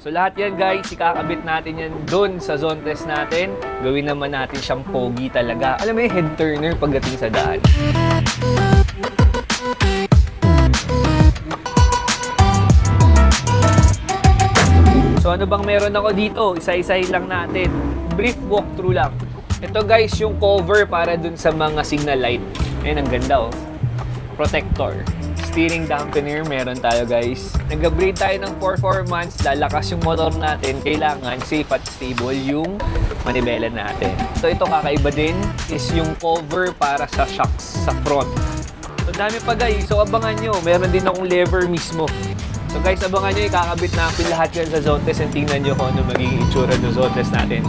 So lahat yan guys, ikakabit natin yan dun sa zone test natin. Gawin naman natin siyang pogi talaga. Alam mo yung head turner pagdating sa daan. So ano bang meron ako dito? Isa-isahin lang natin. Brief walkthrough lang. Ito guys, yung cover para dun sa mga signal light. Ayun, ang ganda oh. Protector. Steering dampener, meron tayo guys. Nag-upgrade tayo ng performance, lalakas yung motor natin. Kailangan safe at stable yung manibela natin. So ito kakaiba din is yung cover para sa shocks sa front. So dami pa guys, so abangan nyo. Meron din akong lever mismo. So guys, abangan nyo, ikakabit natin lahat yan sa zone test and tingnan nyo kung ano magiging itsura ng zone test natin.